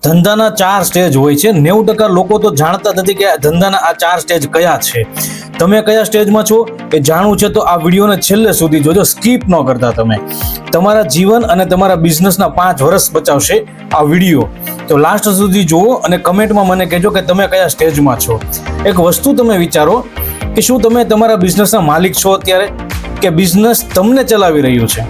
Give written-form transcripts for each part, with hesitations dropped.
ધંધાના 4 stage હોય છે. 90% લોકો તો જાણતા નથી કે ધંધાના આ 4 સ્ટેજ કયા છે. તમે કયા સ્ટેજમાં છો એ જાણવું છે તો આ વિડીયોને છેલ્લે સુધી જોજો, સ્કીપ ન કરતા. તમે તમારા જીવન અને તમારા બિઝનેસના 5 વર્ષ બચાવશે આ વિડીયો. તો લાસ્ટ સુધી જુઓ અને કમેન્ટમાં મને કહેજો કે તમે કયા સ્ટેજમાં છો. એક વસ્તુ તમે વિચારો કે શું તમે તમારા બિઝનેસના માલિક છો અત્યારે, કે બિઝનેસ તમને ચલાવી રહ્યું છે?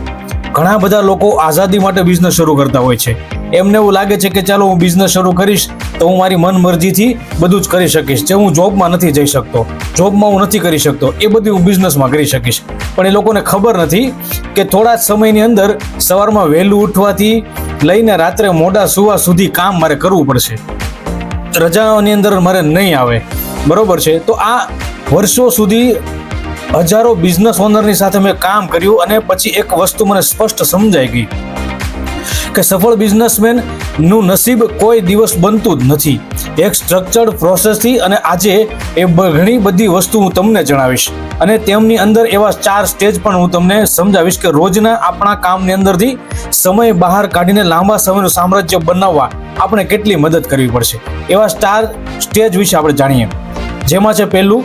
ઘણા બધા લોકો આઝાદી માટે બિઝનેસ શરૂ કરતા હોય છે. એમને એવું લાગે છે કે ચાલો હું બિઝનેસ શરૂ કરીશ તો હું મારી મન મરજીથી બધું જ કરી શકીશ. જે હું જોબમાં નથી જઈ શકતો, જોબમાં હું નથી કરી શકતો, એ બધું હું બિઝનેસમાં કરી શકીશ. પણ એ લોકોને ખબર નથી કે થોડા જ સમયની અંદર સવારમાં વહેલું ઉઠવાથી લઈને રાત્રે મોડા સુવા સુધી કામ મારે કરવું પડશે. રજાઓની અંદર મારે નહીં આવે, બરોબર છે? તો આ વર્ષો સુધી હજારો બિઝનેસ ઓનરની સાથે મેં કામ કર્યું અને પછી એક વસ્તુ મને સ્પષ્ટ સમજાઈ ગઈ કે સફળ બિઝનેસમેન નું નસીબ કોઈ દિવસ બનતું જ નથી. એક સ્ટ્રક્ચર્ડ પ્રોસેસથી. અને આજે એ ઘણી બધી વસ્તુ હું તમને જણાવીશ અને તેમની અંદર એવા 4 સ્ટેજ પણ હું તમને સમજાવીશ કે રોજના આપણા કામની અંદરથી સમય બહાર કાઢીને લાંબા સમયનું સામ્રાજ્ય બનાવવા આપણે કેટલી મદદ કરવી પડશે. એવા 4 સ્ટેજ વિશે આપણે જાણીએ. જેમાં છે પહેલું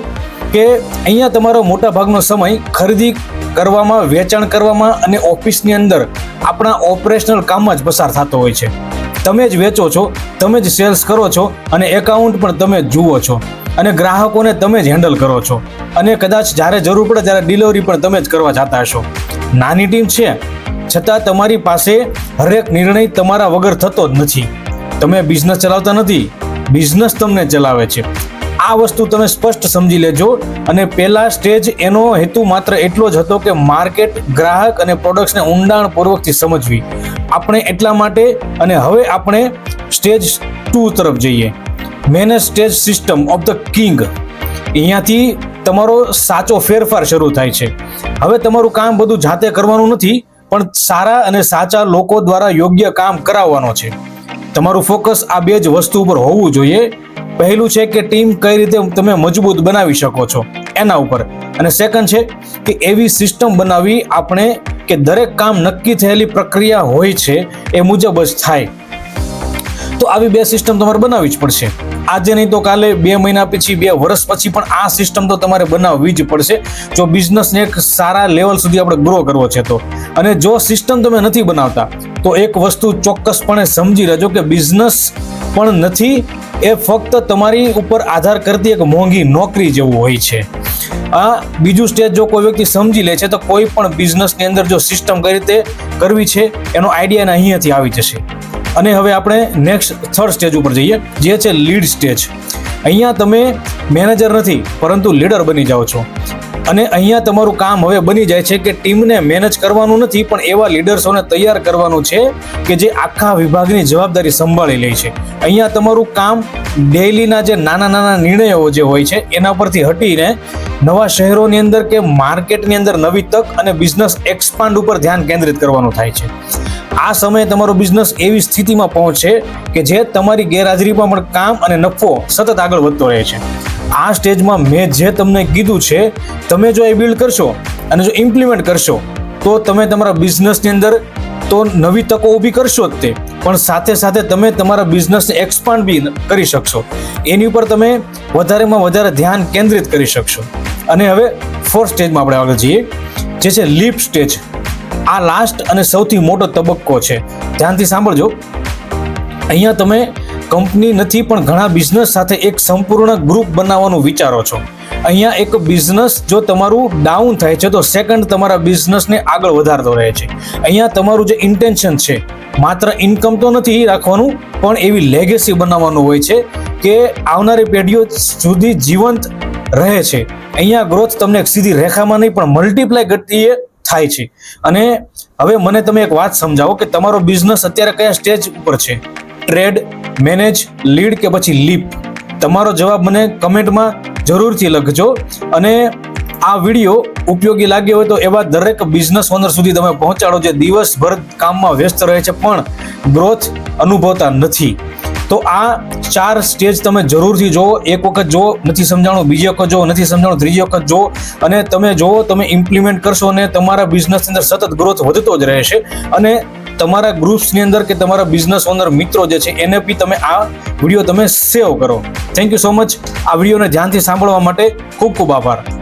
કે અહીંયા તમારો મોટા ભાગનો સમય ખરીદી કરવામાં, વેચાણ કરવામાં અને ઓફિસની અંદર આપણા ઓપરેશનલ કામમાં જ પસાર થતો હોય છે. તમે જ વેચો છો, તમે જ સેલ્સ કરો છો અને એકાઉન્ટ પણ તમે જ જુઓ છો અને ગ્રાહકોને તમે જ હેન્ડલ કરો છો અને કદાચ જ્યારે જરૂર પડે ત્યારે ડિલિવરી પણ તમે જ કરવા જતા હશો. નાની ટીમ છે છતાં તમારી પાસે હરેક નિર્ણય તમારા વગર થતો જ નથી. તમે બિઝનેસ ચલાવતા નથી, બિઝનેસ તમને ચલાવે છે. આ વસ્તુ તમે સ્પષ્ટ સમજી લેજો. અને પહેલા સ્ટેજ એનો હેતુ માત્ર એટલો જ હતો કે માર્કેટ, ગ્રાહક અને પ્રોડક્ટ્સને ઊંડાણપૂર્વકથી સમજવી. આપણે એટલા માટે અને હવે આપણે સ્ટેજ 2 તરફ જઈએ. Manage stage system of the king. અહીંયાથી તમારો સાચો ફેરફાર શરૂ થાય છે. હવે તમારું કામ બધું જાતે કરવાનું નથી, પણ સારા અને સાચા લોકો દ્વારા યોગ્ય કામ કરાવવાનો છે. તમારું ફોકસ આ 2 જ વસ્તુ ઉપર હોવું જોઈએ. પહેલું છે કે ટીમ કઈ રીતે તમે મજબૂત બનાવી શકો છો એના ઉપર, અને સેકન્ડ છે કે એવી સિસ્ટમ બનાવવી આપણે કે દરેક કામ નક્કી થયેલી પ્રક્રિયા હોય છે એ મુજબ જ થાય. તો આવી 2 સિસ્ટમ તમારે બનાવવી જ પડશે. આજે નહીં તો કાલે, 2 મહિના પછી, 2 વર્ષ પછી, પણ આ સિસ્ટમ તો તમારે બનાવવી જ પડશે જો બિઝનેસને એક સારા લેવલ સુધી આપણે ગ્રો કરવો છે તો. અને જો સિસ્ટમ તમે નથી બનાવતા તો એક વસ્તુ ચોક્કસપણે સમજી લેજો કે બિઝનેસ પણ નથી, એ ફક્ત તમારી ઉપર આધાર કરતી એક મોંઘી નોકરી જેવું હોય છે. આ બીજું સ્ટેજ જો કોઈ વ્યક્તિ સમજી લે છે તો કોઈ પણ બિઝનેસની અંદર જો સિસ્ટમ કઈ રીતે કરવી છે એનો આઈડિયા અહીંયાથી આવી જશે. અને હવે આપણે નેક્સ્ટ 3rd સ્ટેજ ઉપર જઈએ, જે છે લીડ સ્ટેજ. અહીંયા તમે મેનેજર નથી પરંતુ લીડર બની જાઓ છો. અને અહીંયા તમારું કામ હવે બની જાય છે કે ટીમને મેનેજ કરવાનું નથી, પણ એવા લીડર્સોને તૈયાર કરવાનું છે કે જે આખા વિભાગની જવાબદારી સંભાળી લે છે. અહીંયા તમારું કામ ડેઈલીના જે નાના નાના નિર્ણયો જે હોય છે એના પરથી હટીને નવા શહેરોની અંદર કે માર્કેટની અંદર નવી તક અને બિઝનેસ એક્સપાન્ડ ઉપર ધ્યાન કેન્દ્રિત કરવાનું થાય છે. આ સમયે તમારો બિઝનેસ એવી સ્થિતિમાં પહોંચે કે જે તમારી ગેરહાજરીમાં પણ કામ અને નફો સતત આગળ વધતો રહે છે. આ સ્ટેજમાં મેં જે તમને કીધું છે, તમે જો એ બિલ્ડ કરશો અને જો ઇમ્પ્લિમેન્ટ કરશો તો તમે તમારા બિઝનેસની અંદર તો નવી તકો ઊભી કરશો જ તે, પણ સાથે સાથે તમે તમારા બિઝનેસને એક્સપાન્ડ બી કરી શકશો. એની ઉપર તમે વધારેમાં વધારે ધ્યાન કેન્દ્રિત કરી શકશો. અને હવે 4th સ્ટેજમાં આપણે આગળ જઈએ, જે છે લીપ સ્ટેજ. આ લાસ્ટ અને સૌથી મોટો તબક્કો છે. ધ્યાનથી સાંભળજો. અહીંયા તમે કંપની નથી પણ ઘણા બિઝનેસ સાથે એક સંપૂર્ણ ગ્રુપ બનાવવાનું વિચારો છો. અહીંયા એક બિઝનેસ જો તમારું ડાઉન થાય છે તો સેકન્ડ તમારા બિઝનેસને આગળ વધારતો રહે છે. અહીંયા તમારું જે ઇન્ટેન્શન છે માત્ર ઇન્કમ તો નથી રાખવાનું, પણ એવી લેગેસી બનાવવાનું હોય છે કે આવનારી પેઢીઓ સુધી જીવંત રહે છે. અહીંયા ગ્રોથ તમને એક સીધી રેખામાં નહીં પણ મલ્ટીપ્લાય ગતિએ થાય છે. અને હવે મને તમે એક વાત સમજાવો કે તમારો બિઝનેસ અત્યારે કયા સ્ટેજ ઉપર છે? ટ્રેડ, મેનેજ, લીડ કે પછી લીપ? તમારો જવાબ મને કમેન્ટમાં જરૂરથી લખજો. અને આ વિડીયો ઉપયોગી લાગ્યો હોય તો એવા દરેક બિઝનેસ ઓનર સુધી તમે પહોંચાડો જે દિવસભર કામમાં વ્યસ્ત રહે છે પણ ગ્રોથ અનુભવતા નથી. તો આ 4 સ્ટેજ તમે જરૂરથી જુઓ. એક વખત જુઓ, નથી સમજાણું, બીજી વખત જુઓ, નથી સમજાણું, ત્રીજી વખત જુઓ. અને તમે જુઓ, તમે ઇમ્પ્લિમેન્ટ કરશો અને તમારા બિઝનેસની અંદર સતત ગ્રોથ વધતો જ રહેશે. અને તમારા ગ્રુપ્સની અંદર કે તમારા બિઝનેસ ઓનર મિત્રો જે છે એને બી તમે આ વિડીયો તમે સેવ કરો. Thank you so much. આ વિડીયોને ધ્યાનથી સાંભળવા માટે ખૂબ ખૂબ આભાર.